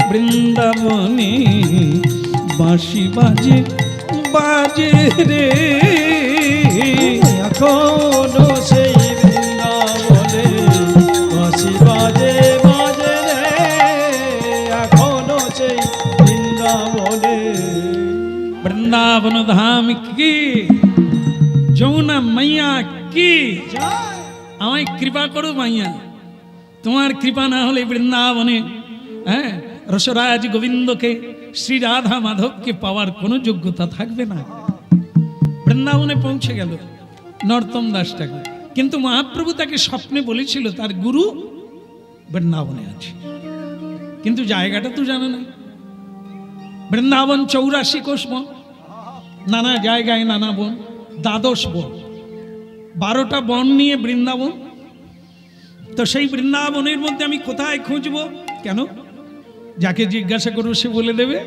বৃন্দাবনে বাঁশি বাজে বাজে রে, এখনো সেই বৃন্দাবনে বাঁশি বাজে বাজে রে, এখনো সেই বৃন্দাবনে। বৃন্দাবন ধাম কি, যমুনা মাইয়া কি, আমায় কৃপা করো মাইয়া। তোমার কৃপা না হলে বৃন্দাবনে রসরাজ গোবিন্দকে, শ্রী রাধা মাধবকে পাওয়ার কোনো যোগ্যতা থাকবে না। বৃন্দাবনে পৌঁছে গেল নরোত্তম দাস ঠাকুর, কিন্তু মহাপ্রভু তাকে স্বপ্নে বলেছিল তার গুরু বৃন্দাবনে আছে, কিন্তু জায়গাটা তো জানে না। বৃন্দাবন 84 কোষ বন, নানা জায়গায় নানা বন, 12 বন, 12টা বন নিয়ে বৃন্দাবন। তো সেই বৃন্দাবনের মধ্যে আমি কোথায় খুঁজবো? কেন, যাকে জিজ্ঞাসা করবো সে বলে দেবে।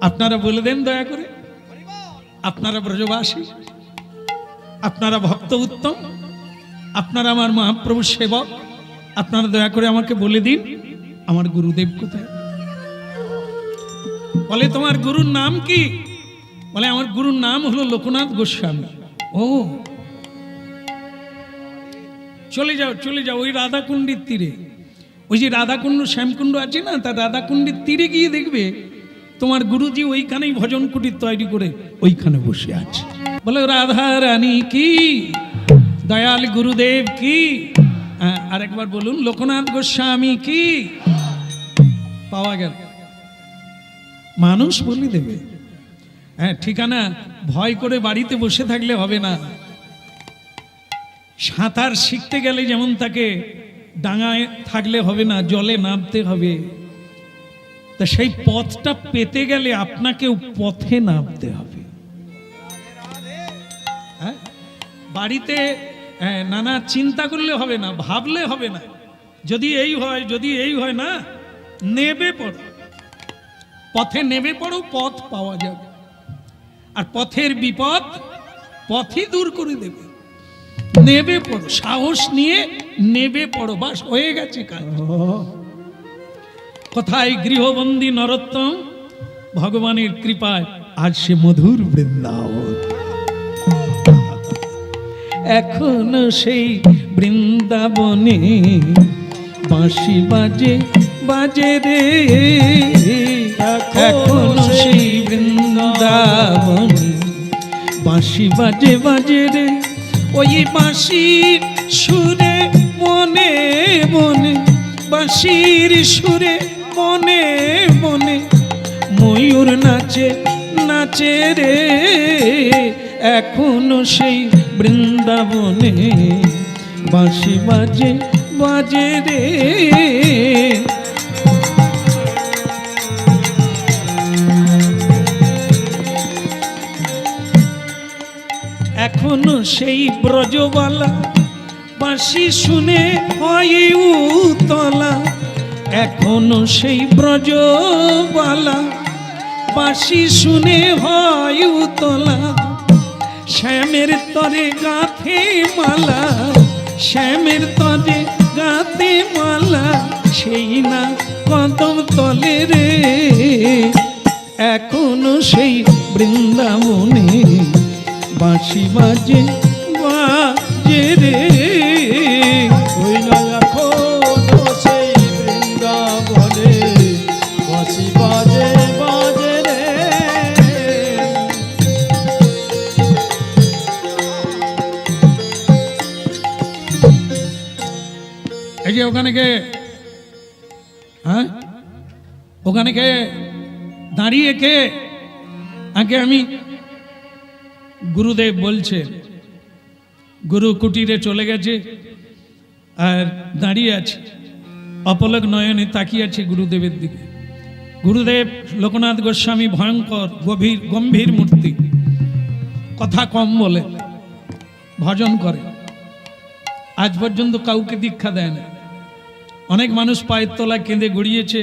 আপনারা বলে দেন দয়া করে, আপনারা ব্রজবাসী, আপনারা ভক্ত উত্তম, আপনারা আমার মহাপ্রভু সেবক, আপনারা দয়া করে আমাকে বলে দিন আমার গুরুদেব কোথায়। বলে তোমার গুরুর নাম কি? বলে আমার গুরুর নাম হলো লোকনাথ গোস্বামী। ও চলে যাও চলে যাও, ওই রাধাকুণ্ডের তীরে, ওই যে রাধাকুণ্ড শ্যামকুণ্ড আছে না, তার রাধাকুণ্ডের তীরে গিয়ে দেখবে তোমার গুরুজি ওইখানেই ভজন কুটির তৈরি করে ওইখানে বসে আছে। বলে রাধা রানী কি, দয়াল গুরুদেব কি, আরেকবার বলুন লোকনাথ গোস্বামী কি। পাওয়া গেল, মানুষ বলে দেবে। ঠিকানা ভয় করে বাড়িতে বসে থাকলে হবে না। সাঁতার শিখতে গেলে যেমন তাকে ডাঙায় থাকলে হবে না, জলে নামতে হবে। তা সেই পথটা পেতে গেলে আপনাকেও পথে নামতে হবে। বাড়িতে নানা চিন্তা করলে হবে না, ভাবলে হবে না। যদি এই হয়, যদি এই হয় না, নেবে পড়ো, পথে নেমে পড়ো, পথ পাওয়া যাবে। আর পথের বিপদ পথই দূর করে দেবে। নেবে পড়ো, সাহস নিয়ে নেবে পড়ো, বাস হয়ে গেছে কাজ। কোথায় গৃহবন্দী নরোত্তম, ভগবানের কৃপায় আজ সে মধুর বৃন্দাবন। এখনো সেই বৃন্দাবনে বাঁশি বাজে বাজে রে, এখনো সেই বৃন্দাবনে বাঁশি বাজে বাজে রে। ওই বাঁশির সুরে মনে মনে, বাঁশির সুরে মনে মনে ময়ূর নাচে নাচে রে, এখনো সেই বৃন্দাবনে বাঁশি বাজে বাজে রে। এখনো সেই ব্রজবালা বাঁশি শুনে হয় উতলা, এখনো সেই ব্রজবালা বাঁশি শুনে হয় উতলা। শ্যামের তরে গাঁথে মালা, শ্যামের তরে গাঁথে মালা, সেই না কদম তলে রে, এখনো সেই বৃন্দাবনে বাঁশি বাজে বাজে রে। ওই না এখনো সেই বৃন্দাবনে বাঁশি বাজে বাজে রে। এই যে ওখানে কে, ওখানে কে দাঁড়িয়ে কে? আগে আমি গুরুদেব বলছে, গুরু কুটিরে চলে গেছে আর দাঁড়িয়ে আছে, অপলক নয়নে তাকিয়ে আছে গুরুদেবের দিকে। গুরুদেব লোকনাথ গোস্বামী ভয়ঙ্কর গম্ভীর মূর্তি, কথা কম বলে, ভজন করে, আজ পর্যন্ত কাউকে দীক্ষা দেয় না। অনেক মানুষ পায়ের তলায় কেঁদে গড়িয়েছে,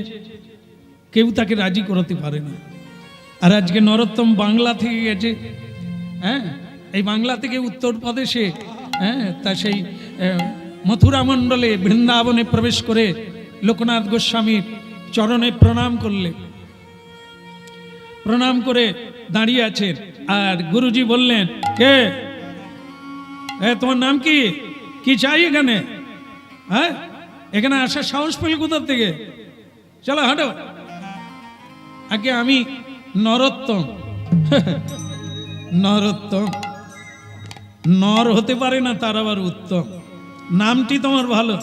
কেউ তাকে রাজি করাতে পারে না। আর আজকে নরোত্তম বাংলা থেকে গেছে, এই বাংলা থেকে উত্তরপ্রদেশে, তা সেই মথুরা মণ্ডলে বৃন্দাবনে প্রবেশ করে লোকনাথ গোস্বামীর চরণে প্রণাম করলে, প্রণাম করে দাঁড়িয়ে আছেন। আর গুরুজি বললেন, কে তোমার নাম কি, কি চাই এখানে? হ্যাঁ, এখানে আসার সাহস পেলে কোথার থেকে? চলো হাঁটো। আগে আমি নরোত্তম। নরোত্তম, নর হতে পারে না, তার আবার উত্তম। নামটি তোমার ভালো,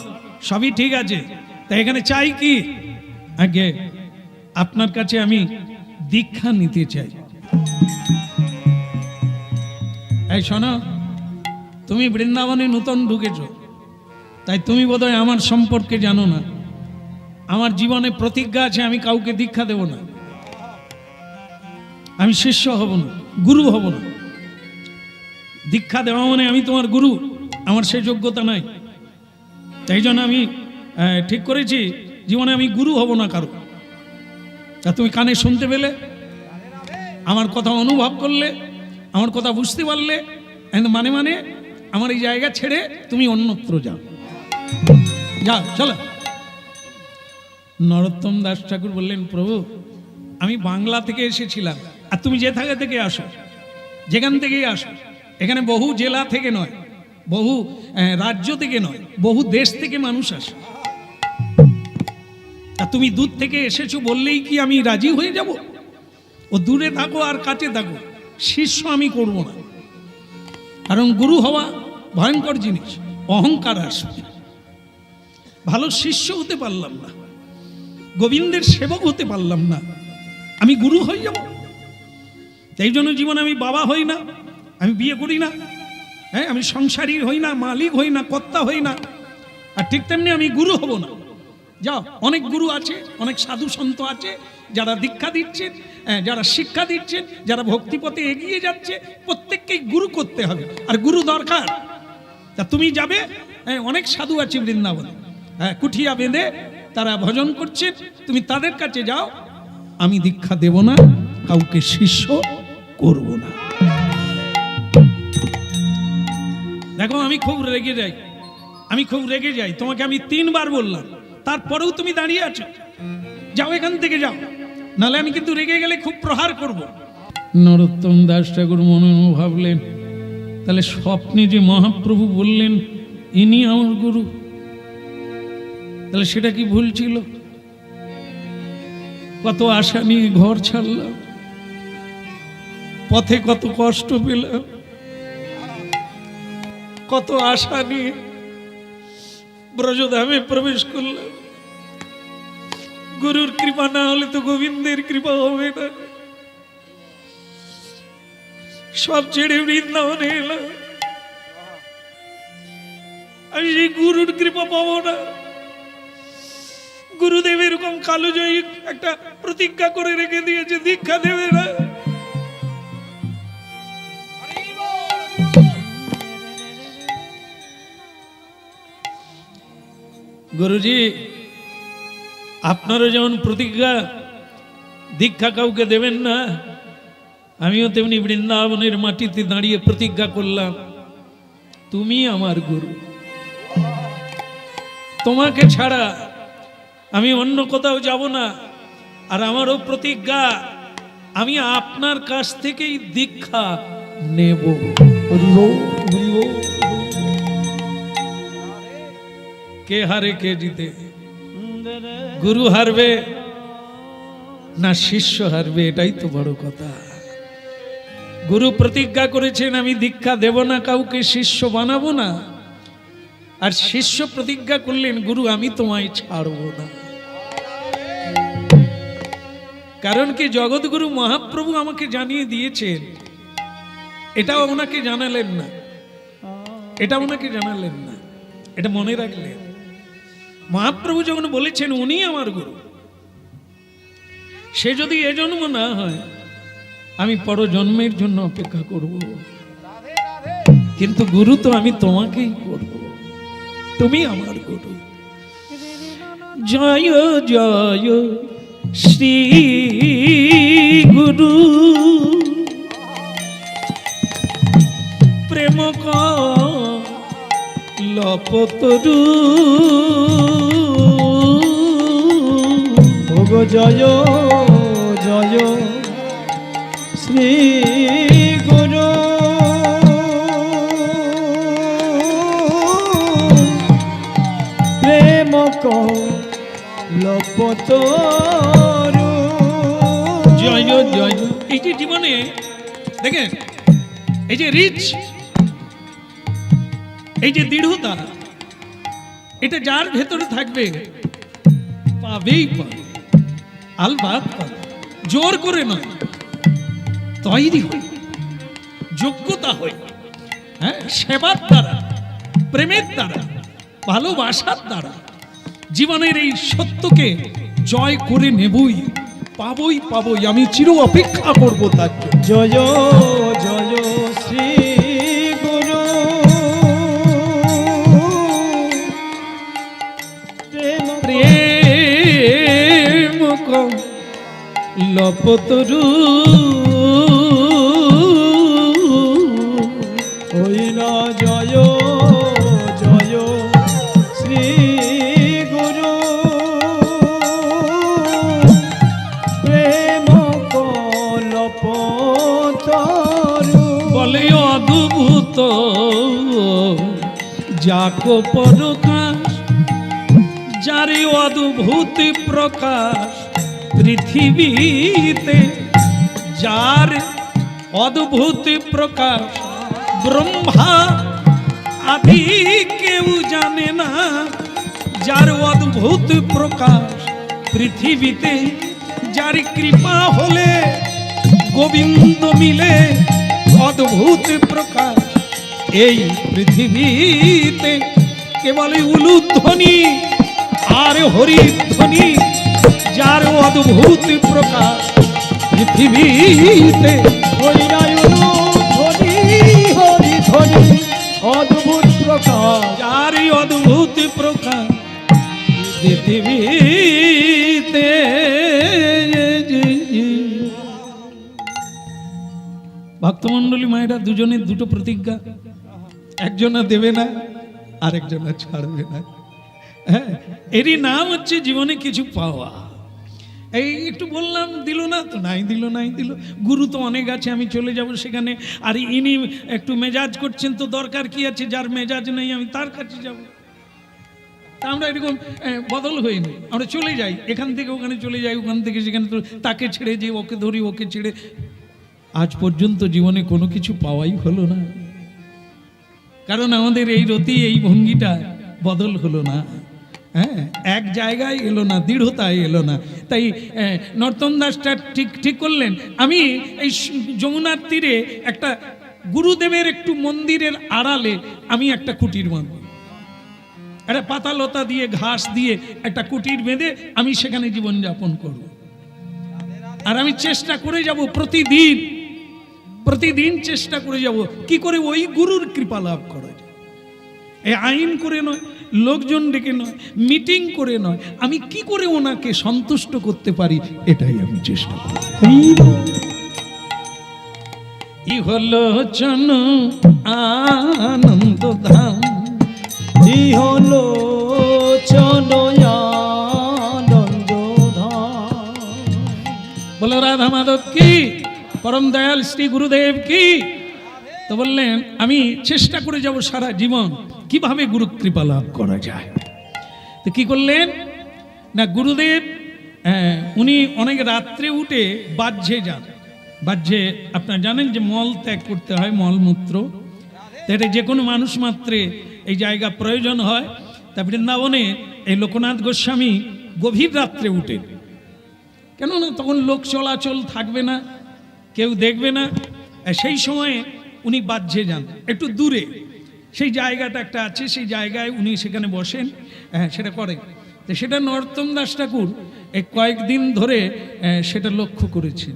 সবই ঠিক আছে, তাই এখানে চাই কি? আগে আপনার কাছে আমি দীক্ষা নিতে চাই। এই শোনো, তুমি বৃন্দাবনে নতুন ঢুকেছো, তাই তুমি বোধহয় আমার সম্পর্কে জানো না। আমার জীবনে প্রতিজ্ঞা আছে, আমি কাউকে দীক্ষা দেব না, আমি শিষ্য হব না, গুরু হব না। দীক্ষা দেওয়া মানে আমি তোমার গুরু, আমার সেই যোগ্যতা নাই। তাই জন্য আমি ঠিক করেছি জীবনে আমি গুরু হব না কারো। তা তুমি কানে শুনতে পেলে, আমার কথা অনুভব করলে, আমার কথা বুঝতে পারলে, মানে মানে আমার এই জায়গা ছেড়ে তুমি অন্যত্র যাও, যাও, চলো। নরোত্তম দাস ঠাকুর বললেন, প্রভু আমি বাংলা থেকে এসেছিলাম, আর তুমি যে থাকা থেকে আসো, যেখান থেকেই আসো, এখানে বহু জেলা থেকে নয়, বহু রাজ্য থেকে নয়, বহু দেশ থেকে মানুষ আসে। তা তুমি দূর থেকে এসেছো বললেই কি আমি রাজি হয়ে যাব? ও দূরে থাকো আর কাছে থাকো, শিষ্য আমি করব না। কারণ গুরু হওয়া ভয়ঙ্কর জিনিস, অহংকার আসবে। ভালো শিষ্য হতে পারলাম না, গোবিন্দের সেবক হতে পারলাম না, আমি গুরু হয়ে যাব। তাই জন্য জীবনে আমি বাবা হই না, আমি বিয়ে করি না, হ্যাঁ, আমি সংসারী হই না, মালিক হই না, কর্তা হই না। আর ঠিক তেমনি আমি গুরু হব না। যাও, অনেক গুরু আছে, অনেক সাধু সন্ত আছে যারা দীক্ষা দিচ্ছেন, যারা শিক্ষা দিচ্ছেন, যারা ভক্তিপথে এগিয়ে যাচ্ছে, প্রত্যেককেই গুরু করতে হবে, আর গুরু দরকার। তা তুমি যাবে, অনেক সাধু আছে বৃন্দাবনে, কুঠিয়া বেঁধে তারা ভজন করছেন, তুমি তাদের কাছে যাও। আমি দীক্ষা দেব না, কাউকে শিষ্য করব না। দেখো, আমি খুব রেগে যাই, আমি খুব রেগে যাই। তোমাকে আমি 3 বার বললাম, তারপরেও তুমি দাঁড়িয়ে আছো। যাও, এখান থেকে যাও, নাহলে আমি কিন্তু রেগে গেলে খুব প্রহার করব। নরোত্তম দাস ঠাকুর মনে মনে ভাবলেন, তাহলে স্বপ্নে যে মহাপ্রভু বললেন ইনি আমার গুরু, তাহলে সেটা কি ভুল ছিল? কত আশা নিয়ে ঘর ছাড়লাম, পথে কত কষ্ট পেলাম, কত আশা নিয়ে ব্রজধামে প্রবেশ করলাম। গুরুর কৃপা না হলে তো গোবিন্দের কৃপা হবে না। সব ছেড়ে বৃন্দাবনে এলাম, আমি সেই গুরুর কৃপা পাবো না। গুরুদেব এরকম কালোজয়ী একটা প্রতিজ্ঞা করে রেখে দিয়েছে, দীক্ষা দেবে না। গুরুজি, আপনারও যেমন প্রতিজ্ঞা দীক্ষা কাউকে দেবেন না, আমিও তেমনি বৃন্দাবনের মাটিতে দাঁড়িয়ে প্রতিজ্ঞা করলাম, তুমি আমার গুরু, তোমাকে ছাড়া আমি অন্য কোথাও যাব না। আর আমারও প্রতিজ্ঞা, আমি আপনার কাছ থেকেই দীক্ষা নেব। কে হারে কে জিতে? গুরু হারবে না শিষ্য হারবে? এটাই তো বড় কথা। গুরু প্রতিজ্ঞা করেছেন, আমি দীক্ষা দেব না, কাউকে শিষ্য বানাবো না। আর শিষ্য প্রতিজ্ঞা করলেন, গুরু আমি তোমায় ছাড়ব না। কারণ কি, জগৎগুরু মহাপ্রভু আমাকে জানিয়ে দিয়েছেন, এটাও ওনাকে জানালেন না, এটা ওনাকে জানালেন না, এটা মনে রাখলেন। মহাপ্রভু যখন বলেছেন উনি আমার গুরু, সে যদি এ জন্ম না হয়, আমি পরজন্মের জন্য অপেক্ষা করব, কিন্তু গুরু তো আমি তোমাকেই করব, তুমি আমার গুরু। জয় জয় শ্রী গুরু, প্রেম কলপতরু। গো জয় জয় শ্রী গুরু প্রেম কলপতরু। জয় জয়। এই যে জীবনে দেখেন, এই যে রিচ, এই যে দৃঢ়তা, এটা যার ভেতরে থাকবে পাবেই পাবে, আলবাত পাবে। জোর করে নয়, তৈরি হয়, যোগ্যতা হয়, হ্যাঁ, সেবার দ্বারা, প্রেমের দ্বারা, ভালোবাসার দ্বারা জীবনের এই সত্যকে জয় করে নেবই, পাবই পাবই। আমি চির অপেক্ষা করবো তার জন্য। জয় জয় শ্রী গুরু প্রেম প্রেম কলপতরু হইল জয় জয় শ্রী গুরু প্রেম কলপতরু। বলে অদ্ভুত যাকো পরকাশ, যারে অদ্ভুত প্রকাশ পৃথিবীতে, যার অদ্ভুত প্রকাশ ব্রহ্মা আদি কেউ জানে না, যার অদ্ভুত প্রকাশ পৃথিবীতে, যার কৃপা হলে গোবিন্দ মিলে অদ্ভুত প্রকাশ এই পৃথিবীতে। কেবল উলুধ্বনি আর হরিধ্বনি, যার অদ্ভুত প্রকাশ পৃথিবীতে। হরিনায়ুধনি হরি ধ্বনি অদ্ভুত প্রকাশ, যার অদ্ভুত প্রকাশ পৃথিবীতে। ভক্তমণ্ডলী মায়েরা, দুজনের দুটো প্রতিজ্ঞা, একজনা দেবে না আর একজনা ছাড়বে না। হ্যাঁ, এরই নাম হচ্ছে জীবনে কিছু পাওয়া। এই একটু বললাম, দিল না তো নাই দিল, নাই দিল। গুরু তো অনেক আছে, আমি চলে যাব সেখানে। আর ইনি একটু মেজাজ করছেন, তো দরকার কি আছে, যার মেজাজ নেই আমি তার কাছে যাব। তা আমরা এরকম বদল হইনি, আমরা চলে যাই, এখান থেকে ওখানে চলে যাই, ওখান থেকে সেখানে, তো তাকে ছেড়ে যে ওকে ধরি, ওকে ছেড়ে। আজ পর্যন্ত জীবনে কোনো কিছু পাওয়াই হলো না, কারণ আমাদের এই রতি, এই ভঙ্গিটা বদল হলো না। হ্যাঁ, এক জায়গায় এলো না, দৃঢ়তায় এলো না। তাই নর্তন দাসটা ঠিক করলেন, আমি এই যমুনার তীরে একটা গুরুদেবের একটু মন্দিরের আড়ালে আমি একটা কুটির বাঁধব, একটা পাতা লতা দিয়ে, ঘাস দিয়ে একটা কুটির বেঁধে আমি সেখানে জীবনযাপন করব। আর আমি চেষ্টা করে যাব প্রতিদিন চেষ্টা করে যাব কি করে ওই গুরুর কৃপা লাভ করা যায়। এই আইন করে নয়, লোকজন ডেকে নয়, মিটিং করে নয়, আমি কি করে ওনাকে সন্তুষ্ট করতে পারি, এটাই আমি চেষ্টা করি। ইহলোচন আনন্দ ধাম, ইহলোচন আনন্দ ধাম। বলো রাধা মাধব কি, পরম দয়াল শ্রী গুরুদেব কি। তো বললেন, আমি চেষ্টা করে যাব সারা জীবন কিভাবে গুরু কৃপা লাভ করা যায়। তো কি করলেন না, গুরুদেব উনি অনেক রাত্রে উঠে বাহ্যে যান। বাহ্যে আপনারা জানেন যে মল ত্যাগ করতে হয়, মলমূত্র। এটা যে কোনো মানুষ মাত্রে এই জায়গা প্রয়োজন হয়। তা বৃন্দাবনে এই লোকনাথ গোস্বামী গভীর রাত্রে উঠেন, কেননা তখন লোক চলাচল থাকবে না, কেউ দেখবে না। সেই সময়ে উনি বাহ্যে যান, একটু দূরে সেই জায়গাটা একটা আছে, সেই জায়গায় উনি সেখানে বসেন, সেটা করে। তো সেটা নরোত্তম দাস ঠাকুর এই কয়েকদিন ধরে সেটা লক্ষ্য করেছেন।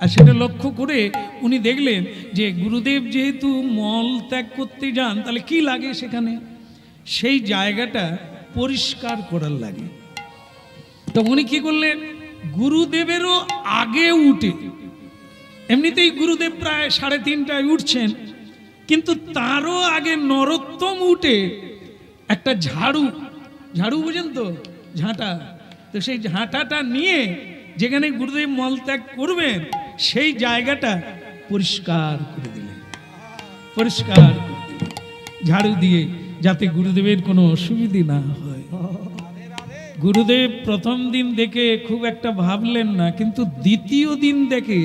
আর সেটা লক্ষ্য করে উনি দেখলেন যে গুরুদেব যেহেতু মল ত্যাগ করতে যান, তাহলে কি লাগে সেখানে, সেই জায়গাটা পরিষ্কার করার লাগে। তো উনি কি করলেন, গুরুদেবেরও আগে উঠে, এমনিতেই গুরুদেব প্রায় 3:30টায় উঠছেন, কিন্তু তারও আগে নরোত্তম উঠে একটা ঝাড়ু বুঝেন তো, ঝাঁটা, তো সেই ঝাঁটাটা নিয়ে যেখানে গুরুদেব মলত্যাগ করবেন সেই জায়গাটা পরিষ্কার করে দিলেন, পরিষ্কার করে দিলেন ঝাড়ু দিয়ে, যাতে গুরুদেবের কোনো অসুবিধে না হয়। গুরুদেব প্রথম দিন দেখে খুব একটা ভাবলেন না, কিন্তু দ্বিতীয় দিন দেখে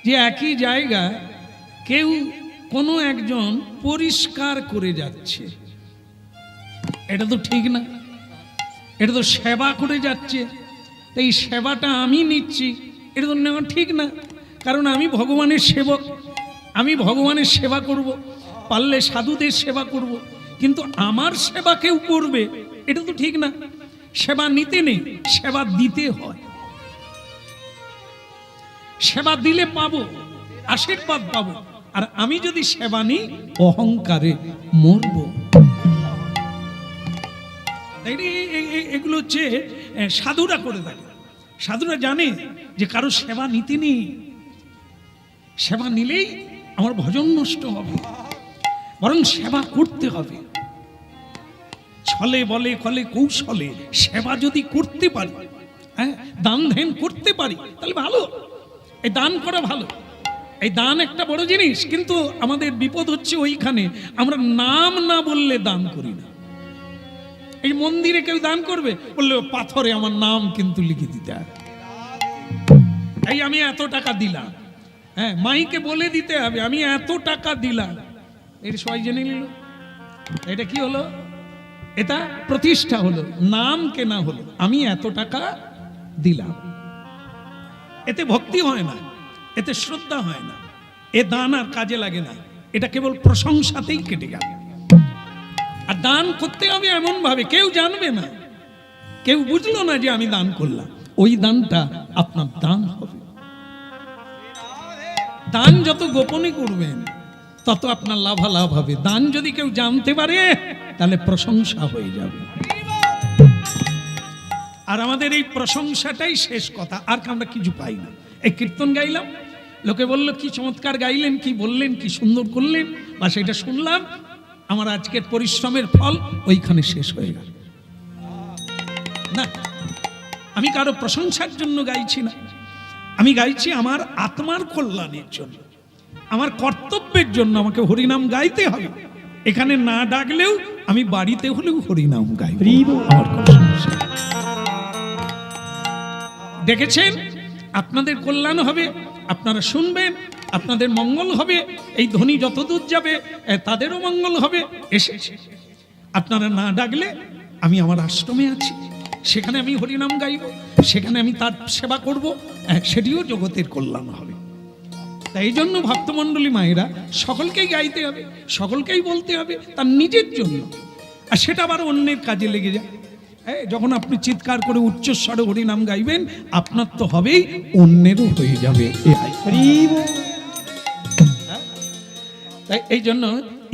যে একই জায়গা কেউ কোনো একজন পরিষ্কার করে যাচ্ছে, এটা তো ঠিক না, এটা তো সেবা করে যাচ্ছে, এই সেবাটা আমি নিচ্ছি, এটা তো নেওয়া ঠিক না। কারণ আমি ভগবানের সেবক, আমি ভগবানের সেবা করব, পারলে সাধুদের সেবা করব, কিন্তু আমার সেবা কেউ করবে এটা তো ঠিক না। সেবা নিতে নেই, সেবা দিতে হয়। সেবা দিলে পাবো, আশীর্বাদ পাবো। আর আমি যদি সেবা নিই অহংকারে মরব। এগুলো হচ্ছে সাধুরা করে থাকে। সাধুরা জানে যে কারো সেবা নিতে নেই, সেবা নিলেই আমার ভজন নষ্ট হবে, বরং সেবা করতে হবে। ছলে বলে কলে কৌশলে সেবা যদি করতে পারি, হ্যাঁ, দান ধ্যান করতে পারি, তাহলে ভালো। এই দান করা ভালো, এই দান একটা বড় জিনিস। কিন্তু আমাদের বিপদ হচ্ছে ওইখানে আমরা নাম না বললে দান করি না। এই মন্দিরে কেউ দান করবে বললে পাথরে আমার নাম কিন্তু লিখে দিতে হবে, এই আমি এত টাকা দিলাম, হ্যাঁ, মাইকে বলে দিতে হবে আমি এত টাকা দিলাম। এর সবাই জেনে নিল, এটা কি হলো? এটা প্রতিষ্ঠা হলো, নাম কেনা হলো, আমি এত টাকা দিলাম। এতে ভক্তি হয় না, এতে শ্রদ্ধা হয় না, এ দান আর কাজে লাগে না, এটা কেবল প্রশংসাতেই কেটে গেল। আর দান করতে হবে এমন ভাবে কেউ জানবে না, কেউ বুঝলো না যে আমি দান করলাম, ওই দানটা আপনার দান হবে। দান যত গোপনে করবেন তত আপনার লাভালাভ হবে। দান যদি কেউ জানতে পারে তাহলে প্রশংসা হয়ে যাবে। আর আমাদের এই প্রশংসাটাই শেষ কথা, আর আমরা কিছু পাই না। এই কীর্তন গাইলাম, লোকে বলল কি চমৎকার গাইলেন, কি বললেন, কি সুন্দর করলেন, বা সেটা শুনলাম, আমার আজকের পরিশ্রমের ফল ওইখানে শেষ হয়ে গেল। না, আমি কারো প্রশংসার জন্য গাইছি না, আমি গাইছি আমার আত্মার কল্যাণের জন্য, আমার কর্তব্যের জন্য। আমাকে হরিনাম গাইতে হবে, এখানে না ডাকলেও আমি বাড়িতে হলেও হরিনাম গাইব। আমার কোনো সমস্যা নেই। দেখেছেন, আপনাদের কল্যাণ হবে, আপনারা শুনবেন, আপনাদের মঙ্গল হবে। এই ধ্বনি যতদূর যাবে তাদেরও মঙ্গল হবে। এসেছে, আপনারা না ডাকলে আমি আমার আশ্রমে আছি, সেখানে আমি হরিনাম গাইব, সেখানে আমি তার সেবা করব, সেটিও জগতের কল্যাণ হবে। তাই এই জন্য ভক্তমণ্ডলী মায়েরা সকলকেই গাইতে হবে, সকলকেই বলতে হবে তার নিজের জন্য, আর সেটা আবার অন্যের কাজে লেগে যায়। যখন আপনি চিৎকার করে উচ্চস্বরে হরিনাম গাইবেন, আপনার তো হবেই, অন্যেরও হয়ে যাবে। তাই এই জন্য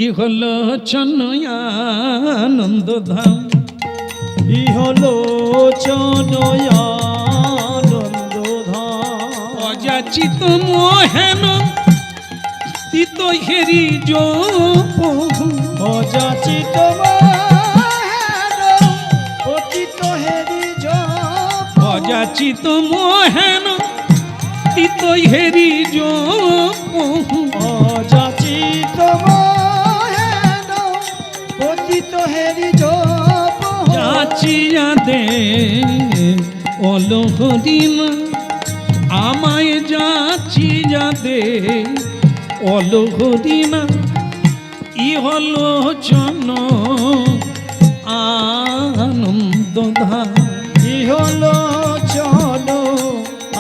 ই হলো চনয়ানন্দ ধাম, ই হলো চনয়ানন্দ ধাম, অযাচিত মোহেন তিত হেরি জপ, অযাচিত পতিত হেরি জপ, অযাচিত মোহেন তিত হেরি জপ, অযাচিত পতিত হেরি জপ, যাচিয়া দে অলহরিমা, আমায় যাচিয়া দে অলহরিমা, ই হলো জন আনন্দ ধাম, ই হলো চলো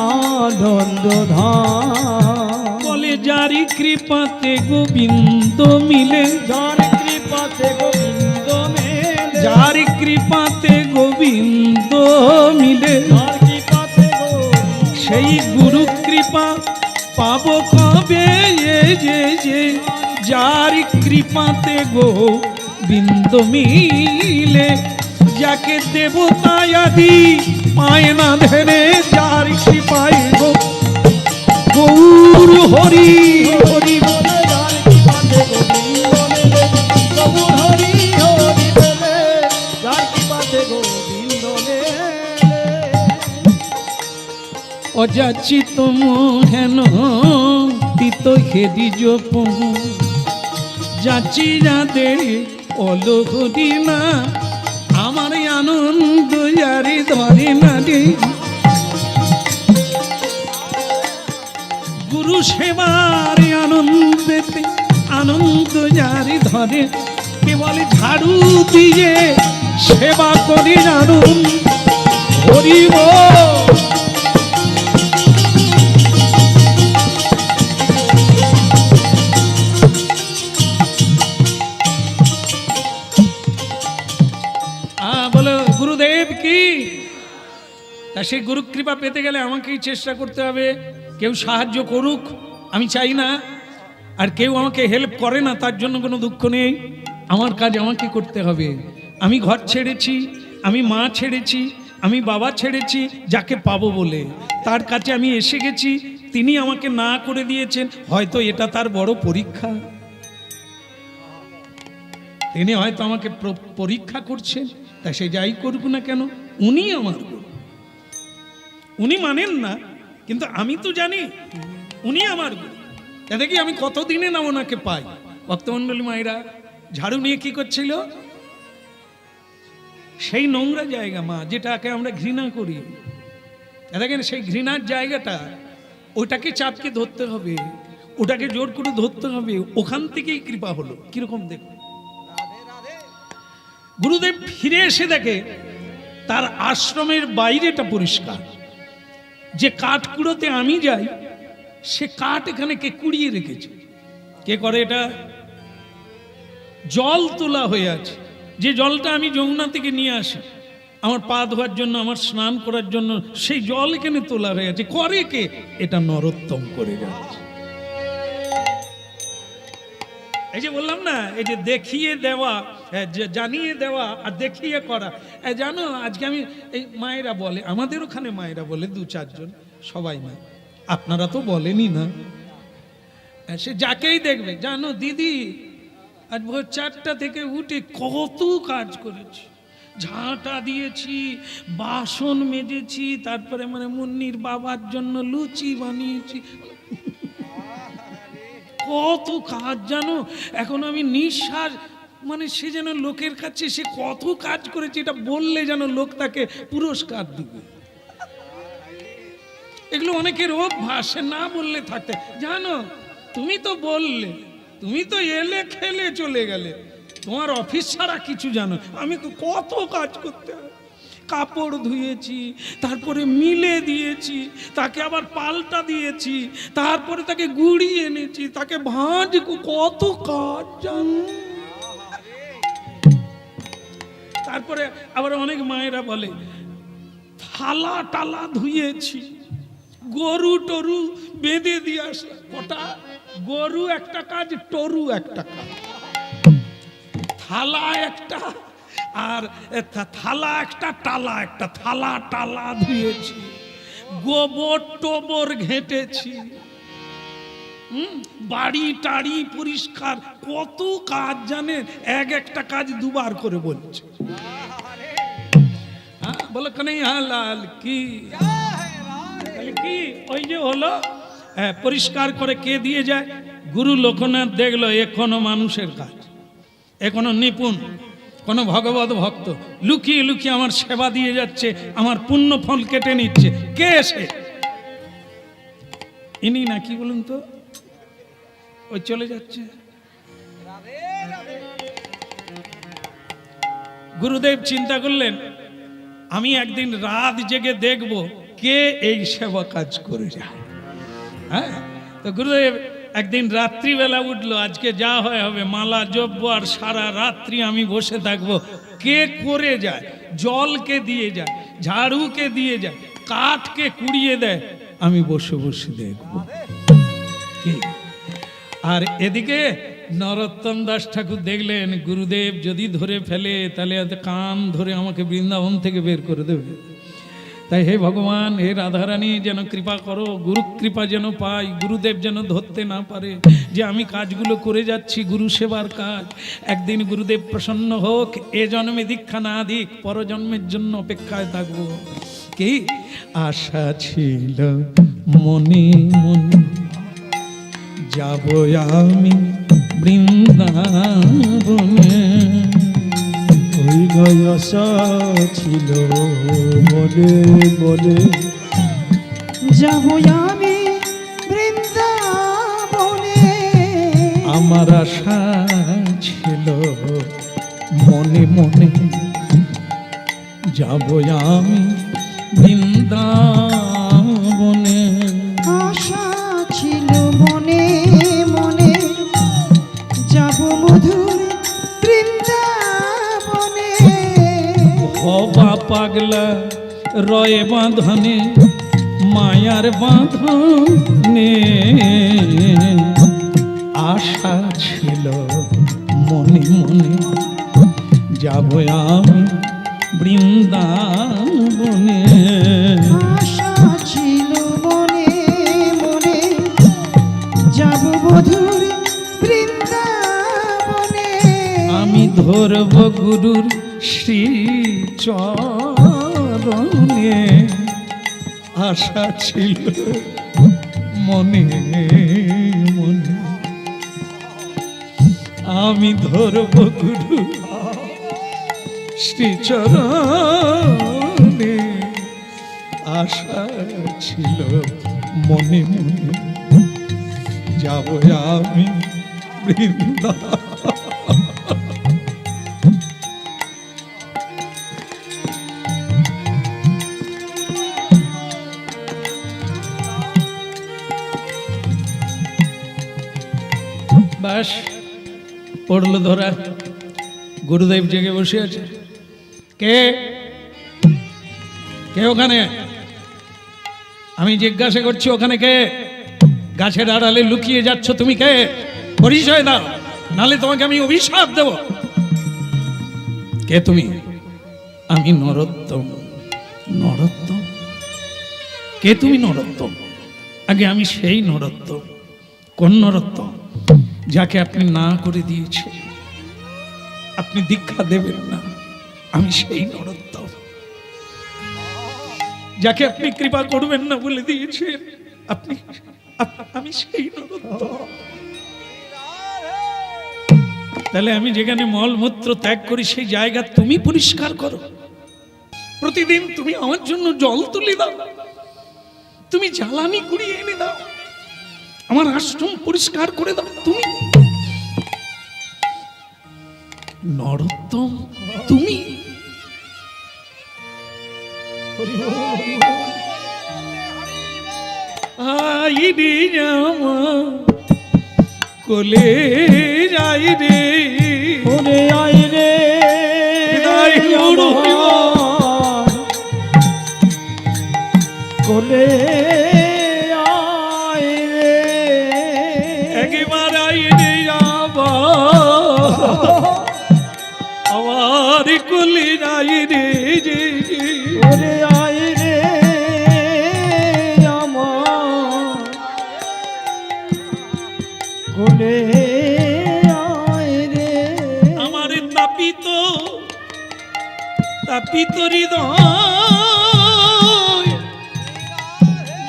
আনন্দ ধাম। বলে যারি কৃপাতে গোবিন্দ মিলে, যার কৃপাতে গোবিন্দ মেলে, যারি কৃপাতে গোবিন্দ মিলে, যার কৃপাতে গোবিন্দ, সেই গুরু কৃপা পাবো কবে? যে যার কৃপাতে গোবিন্দ মিলে, যাকে দেবতায় আদি পায় না ধরে, যার কৃপায় গৌর হরি হরি বলে, যার কৃপাতে গোবিন্দ মেলে, গৌর হরি হরি বলে, যার কৃপাতে গোবিন্দ মেলে। অযাচিত হেন তিত হেরিজ পহু যাচি যাদে অলহরি না আমার আনন্দ জারি ধরে না রে গুরু সেবার আনন্দেতে আনন্দ জারি ধরে কেবল ঝাড়ু দিয়ে সেবা করি জানুন হরিব বলো গুরুদেব কি তা সেই গুরু কৃপা পেতে গেলে আমাকেই চেষ্টা করতে হবে কেউ সাহায্য করুক আমি চাই না আর কেউ আমাকে হেল্প করে না তার জন্য কোনো দুঃখ নেই আমার কাজ আমাকে করতে হবে আমি ঘর ছেড়েছি আমি মা ছেড়েছি আমি বাবা ছেড়েছি যাকে পাবো বলে তার কাছে আমি এসে গেছি তিনি আমাকে না করে দিয়েছেন হয়তো এটা তার বড় পরীক্ষা তিনি হয়তো আমাকে পরীক্ষা করছেন তা সে যাই করুক না কেন উনি আমার গুরু উনি মানেন না কিন্তু আমি তো জানি উনি আমার গুরু তা দেখি আমি কতদিনে না ওনাকে পাই ভক্তমণ্ডলী মায়েরা ঝাড়ু নিয়ে কি করছিল সেই নোংরা জায়গা মা যেটাকে আমরা ঘৃণা করি দেখেন সেই ঘৃণার জায়গাটা ওটাকে চাপকে ধরতে হবে ওটাকে জোর করে ধরতে হবে ওখান থেকেই কৃপা হলো কিরকম দেখো গুরুদেব ফিরে এসে দেখে তার আশ্রমের বাইরেটা পরিষ্কার যে কাঠ কুড়োতে আমি যাই সে কাঠ এখানে কে কুড়িয়ে রেখেছে কে করে এটা জল তোলা হয়ে আছে যে জলটা আমি যমুনা থেকে নিয়ে আসি আমার পা ধোয়ার জন্য আমার স্নান করার জন্য সেই জল এখানে তোলা হয়ে আছে করে কে এটা নরোত্তম করে যাচ্ছে এই যে বললাম না এই যে দেখিয়ে দেওয়া জানিয়ে দেওয়া আর দেখিয়ে করা জানো আজকে আমি এই মায়েরা বলে আমাদের ওখানে মায়েরা বলে দু চারজন সবাই না আপনারা তো বলেনই না সে যাকেই দেখবে জানো দিদি আজ ভোর 4টা থেকে উঠে কত কাজ করেছি ঝাঁটা দিয়েছি বাসন মেজেছি তারপরে মানে মুন্নির বাবার জন্য লুচি বানিয়েছি কত কাজ জানো এখন আমি নিঃশ্বাস মানে সে যেন লোকের কাছে সে কত কাজ করেছে এটা বললে যেন লোক তাকে পুরস্কার দিবে এগুলো অনেকের অভ্যাস না বললে থাকতে জানো তুমি তো বললে তুমি তো এলে খেলে চলে গেলে তোমার অফিস ছাড়া কিছু জানো আমি কত কাজ করতে হয় কাপড় ধুয়েছি তারপরে মিলে দিয়েছি তাকে আবার পাল্টা দিয়েছি তারপরে তাকে গুড়িয়ে এনেছি তাকে ভাঁজ কত কাজ জানো তারপরে আবার অনেক মায়েরা বলে থালা টালা ধুয়েছি গরু টরু বেঁধে দিয়ে আসে কটা গরু একটা কাজ টরু একটা কাজ থালা একটা আর থালা একটা টালা একটা থালা টালা ধুয়েছি গোবর টোবর ঘেঁটেছি বাড়ি টাড়ি পরিষ্কার কত কাজ জানেন একটা কাজ দুবার করে বলছে বলো কানাইয়া লাল কি কি ওই যে হলো পরিষ্কার করে কে দিয়ে যায় গুরু লোকনাথ দেখলো এখনো মানুষের কাজ এখনো নিপুণ কোন ভগবত ভক্ত লুকিয়ে লুকিয়ে আমার সেবা দিয়ে যাচ্ছে আমার পুণ্য ফল কেটে নিচ্ছে কে এসে ইনি না কি বলুন তো ওই চলে যাচ্ছে গুরুদেব চিন্তা করলেন আমি একদিন রাত জেগে দেখব কে এই সেবা কাজ করে যায় হ্যাঁ তো গুরুদেব একদিন রাত্রিবেলা উঠলো আজকে যা হয় হবে মালা জপবো আর সারা রাত্রি আমি বসে থাকবো কে করে যায় জলকে দিয়ে যায় ঝাড়ুকে দিয়ে যায় কাঠকে কুড়িয়ে দেয় আমি বসে বসে দেখবো কি আর এদিকে নরোত্তম দাস ঠাকুর দেখলেন গুরুদেব যদি ধরে ফেলে তাহলে কান ধরে আমাকে বৃন্দাবন থেকে বের করে দেবে তাই হে ভগবান হে রাধারানী যেন কৃপা করো গুরু কৃপা যেন পাই গুরুদেব যেন ধরতে না পারে যে আমি কাজগুলো করে যাচ্ছি গুরু সেবার কাজ একদিন গুরুদেব প্রসন্ন হোক এ জন্মে দীক্ষা না দিক পরজন্মের জন্য অপেক্ষায় থাকবো কি আশা ছিল মনে মনে যাব আমি বৃন্দাবনে। ওই আশা ছিল মনে মনে যাব আমি বৃন্দাবনে। আমার আশা ছিল মনে মনে যাব আমি বৃন্দাবনে। আশা ছিল মনে মনে যাব মধুর বৃন্দাবনে। হবা পাগলা রয়ে বাঁধনে মায়ার বাঁধনে। আশা ছিল মনে মনে যাব আমি বৃন্দাবনে। আশা ছিল মনে মনে যাব মধুর বৃন্দাবনে। আমি ধরব গুরুর শ্রী চরণে। আশা ছিল মনে মনে আমি ধরব গুরু শ্রী চরণে। আশা ছিল মনে মনে যাব আমি বৃন্দা। বাস পড়লো ধরা, গুরুদেব জেগে বসে আছে। কে কে ওখানে? আমি জিজ্ঞাসা করছি ওখানে কে? গাছের আড়ালে লুকিয়ে যাচ্ছ তুমি কে? পরিচয় দাও, নালে তোমাকে আমি অভিশাপ দেব। কে তুমি? আমি নরোত্তম। নরোত্তম? কে তুমি নরোত্তম? আগে আমি সেই নরোত্তম। কোন নরোত্তম? যাকে আপনি না করে দিয়েছেন, আপনি দীক্ষা দেবেন না, আমি সেই নরোত্তম। যাকে আপনি কৃপা করবেন না বলে দিয়েছেন, আমি সেই নরোত্তম। তাহলে আমি যেখানে মলমূত্র ত্যাগ করি সেই জায়গা তুমি পরিষ্কার করো। প্রতিদিন তুমি আমার জন্য জল তুলে দাও, তুমি জ্বালানি কুড়িয়ে এনে দাও, আমার আশ্রম পরিষ্কার করে দাও। তুমি নরোত্তম, তুমি আই রে জামা কোলে যাই রে। ওরে আই রে হৃদয় গৌর হইব। কোলে আই রে একবার আই রে যাবা আমার কোলে যাই রে রে রে। ওরে আই রে আমার কোলে আই রে। আমার তাপিত হৃদয়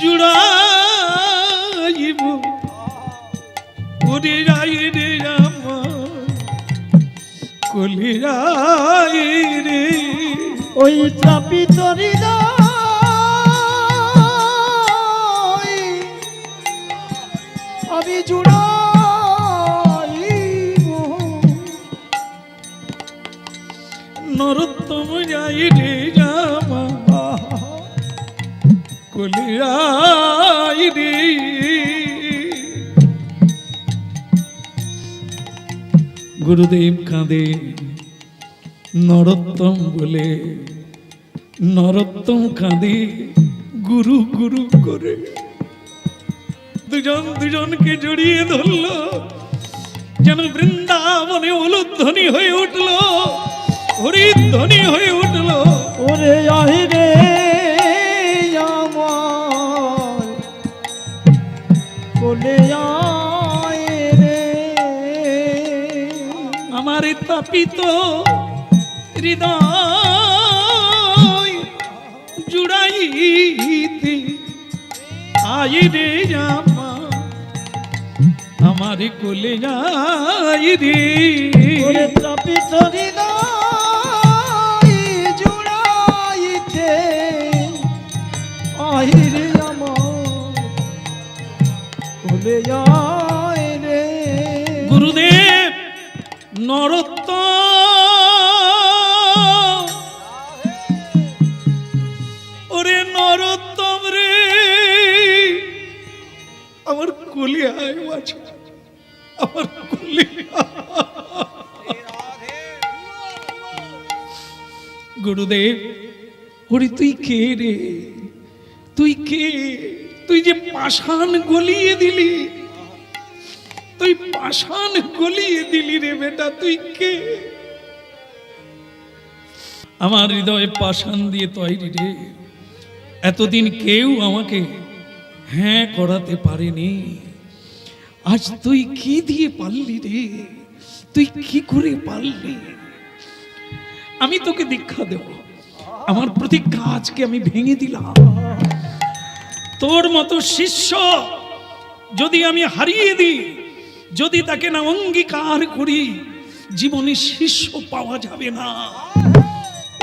জুড়াইব ওরে যাই রে আমার কোলে যাই রে। ওই তাপিত হৃদয় আমি জুড়াইব। নরোত্তম যাই রে জামা কোলে যাই রে। গুরুদেব কাঁদে নরোত্তম বলে, নরোত্তম কাঁদে গুরু গুরু করে। দুজনকে জড়িয়ে ধরলো, যেন বৃন্দাবনে উলুধ্বনি হয়ে উঠলো, হরিধ্বনি হয়ে উঠলো। ওরে আহি রে আমার কোলে আয় রে। আমার তাপিত হৃদয় জুড়াই লইতে আই রে আমার কোলে যাই রে। ওরে তপিত হৃদয় জুড়াইতে আহি রে আমার কোলে যায় রে। গুরুদেব নরোত্তম, ওরে নরোত্তম রে আমার কোলে আয় বাছা, আমার কোলে গুরুদেব। ওরে তুই কে রে, তুই কে? তুই যে পাষাণ গলিয়ে দিলি, তুই পাষাণ গলিয়ে দিলি রে বেটা, তুই কে? আমার হৃদয়ে পাষাণ দিয়ে তৈরি রে। এতদিন কেউ আমাকে হ্যাঁ করাতে পারেনি, আজ তুই কি দিয়ে পারলি রে? তুই কি করে পারলি? আমি তোকে দীক্ষা দেব, আমার প্রতিজ্ঞা আজকে আমি ভেঙে দিলাম। তোর মতো শিষ্য যদি আমি হারিয়ে দিই, যদি তাকে না অঙ্গীকার করি, জীবনে শিষ্য পাওয়া যাবে না।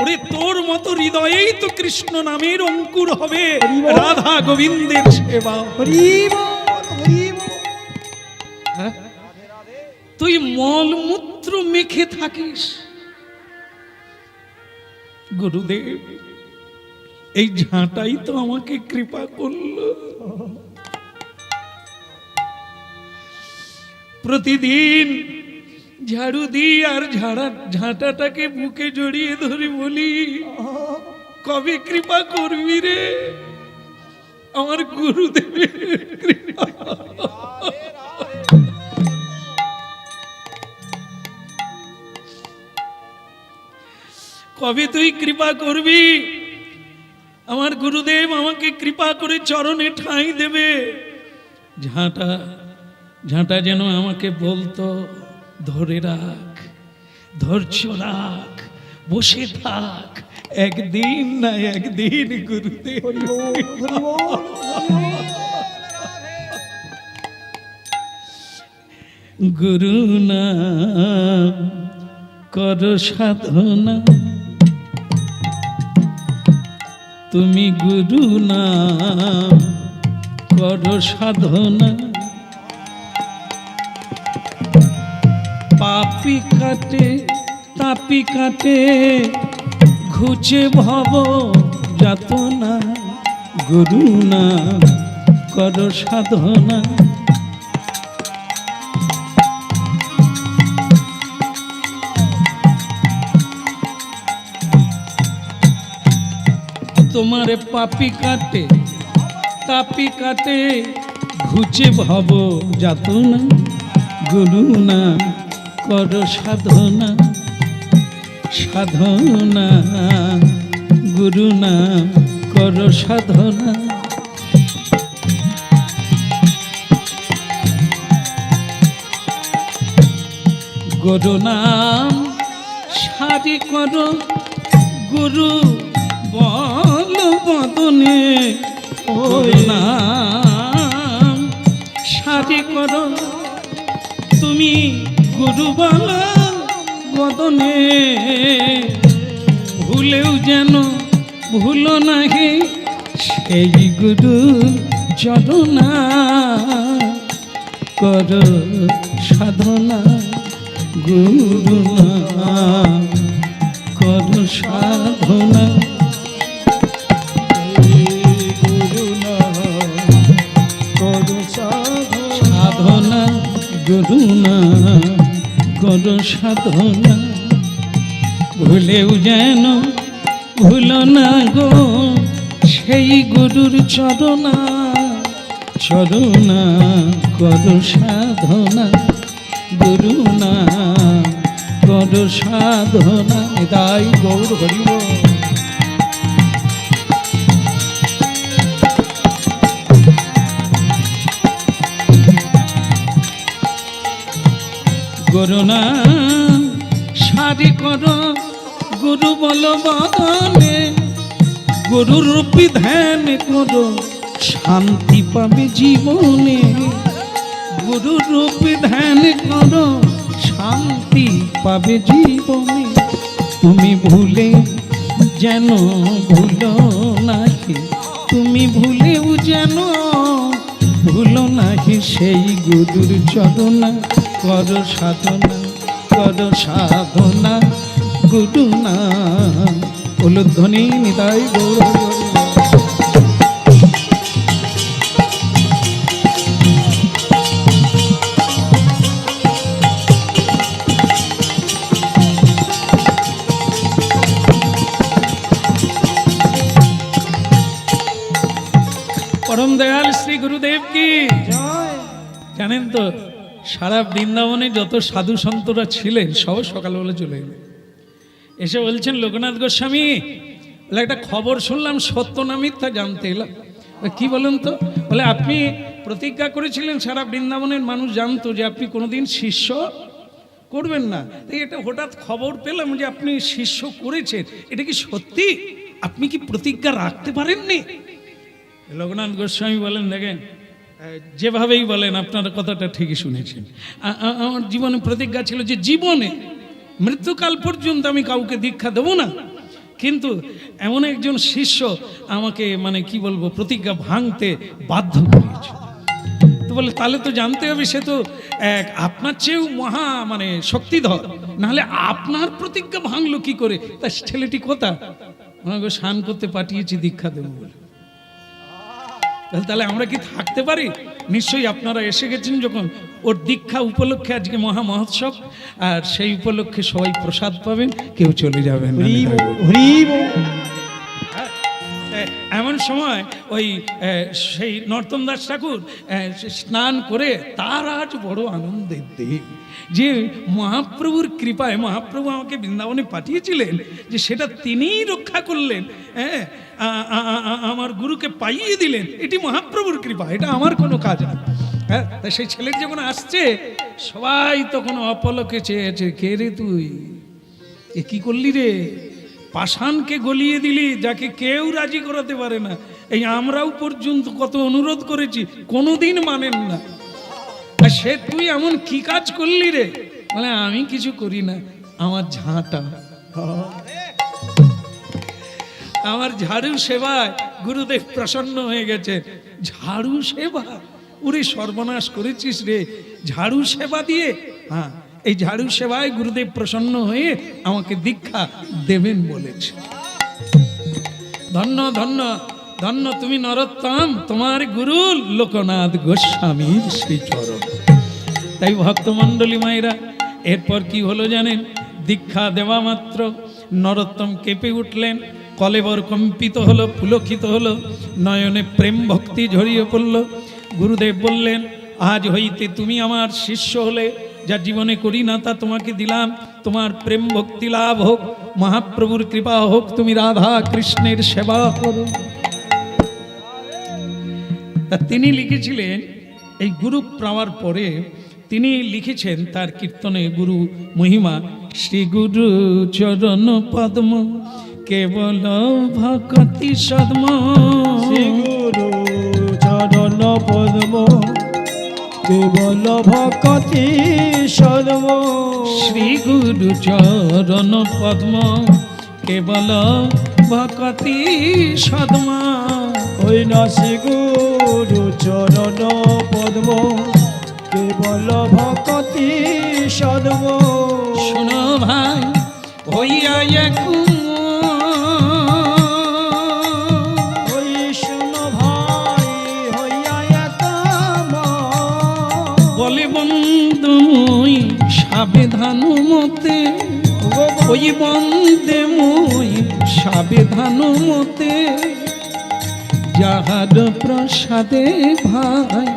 ওরে তোর মতো হৃদয়েই তো কৃষ্ণ নামের অঙ্কুর হবে, রাধা গোবিন্দের সেবা। হরি বল, হরি বল। হ্যাঁ? তুই মলমূত্র মেখে থাকিস গুরুদেব, এই ঝাঁটাই তো আমাকে কৃপা করলো। প্রতিদিন ঝাড়ু দিই আর ঝাঁটাটাকে বুকে জড়িয়ে ধরে বলি, কবে কৃপা করবি রে আমার গুরুদেবের কৃপা। কবে তুই কৃপা করবি? আমার গুরুদেব আমাকে কৃপা করে চরণে ঠাঁই দেবে। ঝাঁটা যেন আমাকে বলতো, ধরে রাখ, ধৈর্য রাখ, বসে থাক, একদিন না একদিন গুরুদেব। হরি বল, হরি বল। গুরু নাম কর সাধনা, তুমি গুরু নাম কর সাধনা। পাপি কাটে তাপি কাটে ঘুচে ভব যাতনা, গুরু নাম কর সাধনা। তোমার পাপি কাটে তাপি কাটে ঘুচে ভব যাতনা, গুরু নাম কর সাধনা। সাধনা গুরু নাম কর সাধনা। গুরু নাম সারি কর গুরু বল বদনে, গুরু নাম সারি কর তুমি গুরু বল বদনে। ভুলেও যেন ভুলো নাহি সেই গুরু চরণা, কর সাধনা গুরু নাম কর সাধনা। গুরু নাম কর সাধনা। সাধনা গুরু নাম কর সাধনা। ভুলেও যেন ভুলো না গো সেই গুরুর চরণা, চরণা কর সাধনা গুরু নাম কর সাধনা। তাই গৌর হরিব। গুরু নাম সারি কর গুরু বল বদনে, গুরুর রূপী ধ্যান করো শান্তি পাবে জীবনে, গুরুর রূপী ধ্যান করো শান্তি পাবে জীবনে। তুমি ভুলে যেন ভুলো নাহি, তুমি ভুলেও যেন ভুলো নাহি সেই গুরুর চরণা। করো সাধনা, করো সাধনা, গুরু নাম উলুধ্বনি নিতাই গৌর গৌর। পরম দয়াল শ্রী গুরুদেব কি জয়। জানেন তো, সারা বৃন্দাবনে যত সাধু সন্তরা ছিলেন সব সকালবেলা চলে এলেন, এসে বলছেন লোকনাথ গোস্বামী বলে একটা খবর শুনলাম, সত্য না মিথ্যা জানতে এলাম। কি বলেন তো? বলে আপনি প্রতিজ্ঞা করেছিলেন সারা বৃন্দাবনের মানুষ জানতো যে আপনি কোনোদিন শিষ্য করবেন না, তাই এটা হঠাৎ খবর পেলাম যে আপনি শিষ্য করেছেন, এটা কি সত্যি? আপনি কি প্রতিজ্ঞা রাখতে পারেননি? লোকনাথ গোস্বামী বলেন, দেখেন যেভাবেই বলেন আপনার কথাটা ঠিকই শুনেছেন। আমার জীবনে প্রতিজ্ঞা ছিল যে জীবনে মৃত্যুকাল পর্যন্ত আমি কাউকে দীক্ষা দেবো না, কিন্তু এমন একজন শিষ্য আমাকে মানে কি বলবো প্রতিজ্ঞা ভাঙতে বাধ্য করেছে। তো বলে তাহলে তো জানতে হবে সে তো এক আপনার চেয়েও মহা মানে শক্তিধর, নাহলে আপনার প্রতিজ্ঞা ভাঙলো কি করে? তা ছেলেটি কোথা? আমাকে স্নান করতে পাঠিয়েছি দীক্ষা দেবো বলে। তাহলে আমরা কি থাকতে পারি? নিশ্চয়ই আপনারা এসে গেছেন যখন, ওর দীক্ষা উপলক্ষে আজকে মহা মহোৎসব, আর সেই উপলক্ষে সবাই প্রসাদ পাবেন, কেউ চলে যাবেন না। এমন সময় ওই সেই নর্তন দাস ঠাকুর স্নান করে তার আজ বড় আনন্দের দিন যে মহাপ্রভুর কৃপায় মহাপ্রভু আমাকে বৃন্দাবনে পাঠিয়েছিলেন, যে সেটা তিনিই রক্ষা করলেন, হ্যাঁ আমার গুরুকে পাইয়ে দিলেন, এটি মহাপ্রভুর কৃপা, এটা আমার কোনো কাজ না। হ্যাঁ, তা সেই ছেলেটি যখন আসছে সবাই তখন অপলকে চেয়েছে, কে রে তুই, এ কি করলি রে? পাষাণকে গলিয়ে দিলি যাকে কেউ রাজি করাতে পারে না। এই আমরাও পর্যন্ত কত অনুরোধ করেছি, কোনোদিন মানেন না। আর সে তুই এমন কি কাজ করলি রে? বলে আমি কিছু করি না, আমার ঝাঁটা, আমার ঝাড়ু সেবায় গুরুদেব প্রসন্ন হয়ে গেছে। ঝাড়ু সেবা? উরে সর্বনাশ করেছিস রে, ঝাড়ু সেবা দিয়ে? হ্যাঁ, এই ঝাড়ু সেবায় গুরুদেব প্রসন্ন হয়ে আমাকে দীক্ষা দেবেন বলেছে। ধন্য ধন্য ধন্য তুমি নরোত্তম, তোমার গুরু লোকনাথ গোস্বামীর শ্রী চরণ। তাই ভক্তমণ্ডলী মায়েরা, এরপর কি হলো জানেন? দীক্ষা দেওয়া মাত্র নরোত্তম কেঁপে উঠলেন, কলেবর কম্পিত হলো, পুলকিত হলো, নয়নে প্রেম ভক্তি ঝরিয়ে পড়ল। গুরুদেব বললেন, আজ হইতে তুমি আমার শিষ্য হলে, যা জীবনে করি না তা তোমাকে দিলাম, তোমার প্রেম ভক্তি লাভ হোক, মহাপ্রভুর কৃপা হোক, তুমি রাধা কৃষ্ণের সেবা করো। তা তিনি লিখেছিলেন, এই গুরু পাওয়ার পরে তিনি লিখেছেন তার কীর্তনে গুরু মহিমা, শ্রী গুরু চরণ পদ্ম কেবল ভকতি সদ্ম, শ্রী গুরু চরণ পদ্ম কেবল ভকতি সদ্ম, শ্রী গুরু চরণ পদ্ম কেবল ভকতি সদ্ম। ওই না শ্রী গুরু চরণ পদ্ম কেবল ভকতি সদ্ম। শোনো ভাই হইয়া এক ওই শোনো ভাই হইয়া একাম, বলে বন্ধু মুই সাবধান মতে, ওই বন্দে মুই সাবধান মতে, যাহার প্রসাদে ভাই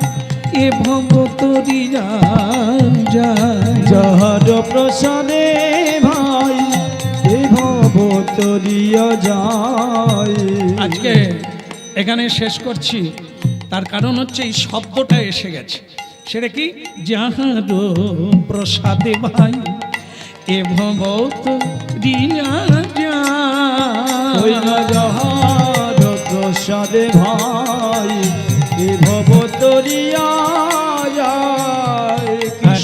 এ ভব তরিয়া যায়, যাহার প্রসাদে ভাই এ ভব তরিয়া যায়। আজকে এখানে শেষ করছি, তার কারণ হচ্ছে এই শব্দটা এসে গেছে। সেটা কি? যাহার প্রসাদে ভাই এ ভব তরিয়া যায়। ওই না যাহার প্রসাদে ভাই এ ভব তরিয়া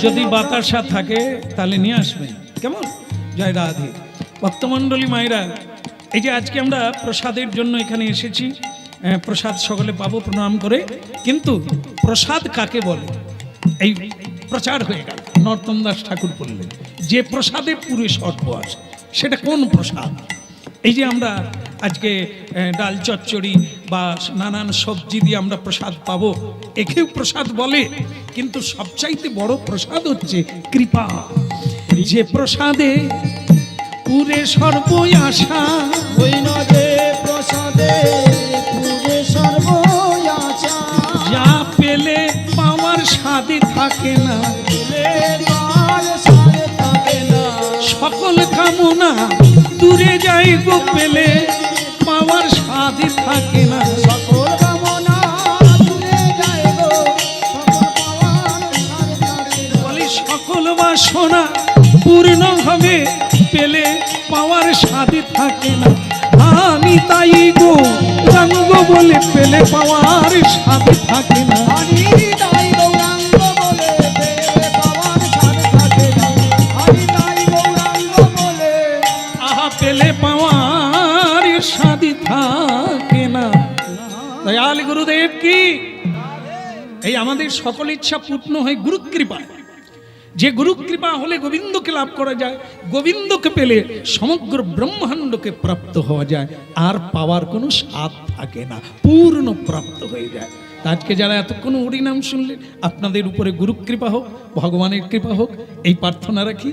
যদি বাতাসা থাকে তাহলে নিয়ে আসবেন, কেমন? জয় রাধে। ভক্তমণ্ডলী মায়েরা, এই যে আজকে আমরা প্রসাদের জন্য এখানে এসেছি, প্রসাদ সকলে পাবো প্রণাম করে, কিন্তু প্রসাদ কাকে বলে এই প্রচার হয়ে গেল। নরোত্তম দাস ঠাকুর বললেন যে প্রসাদে পুরো সর্ব আসে, সেটা কোন প্রসাদ? এই যে আমরা আজকে ডাল চচ্চড়ি বা নানান সবজি দিয়ে আমরা প্রসাদ পাবো, একেও প্রসাদ বলে, কিন্তু সবচাইতে বড় প্রসাদ হচ্ছে কৃপা। যে প্রসাদে পুরে সর্বই আশা, ওই নদে প্রসাদে পুরে সর্বয়াচা যা পেলে পাওয়ার স্বাদে থাকে না, কাল সারে থাকে না সকল কামনা দূরে যায় গো পেলে পাওয়ার স্বাদে থাকে না। সকল কামনা দূরে যায় গো সকল পাওয়ার সারে থাকে না বলি সকল বাসনা পূর্ণ হবে পেলে পাওয়ার স্বাদে থাকে না। আমি তাই গো রঙ্গ বলে পেলে পাওয়ার স্বাদে থাকে না। আমি তাই গৌরাঙ্গ বলে পেলে পাওয়ার সারে থাকে না আমি তাই গৌরাঙ্গ বলে আহা পেলে পাওয়ার স্বাদে থাকে না। দয়াল গুরুদেব কি এই আমাদের সকল ইচ্ছা পূর্ণ হয় গুরু কৃপায়। যে গুরু কৃপা হলে গোবিন্দকে লাভ করা যায়, গোবিন্দকে পেলে সমগ্র ব্রহ্মাণ্ডকে প্রাপ্ত হওয়া যায়, আর পাওয়ার কোনো স্বাদ থাকে না, পূর্ণ প্রাপ্ত হয়ে যায়। তা আজকে যারা এতক্ষণ হরিনাম শুনলেন, আপনাদের উপরে গুরু কৃপা হোক, ভগবানের কৃপা হোক, এই প্রার্থনা রাখি।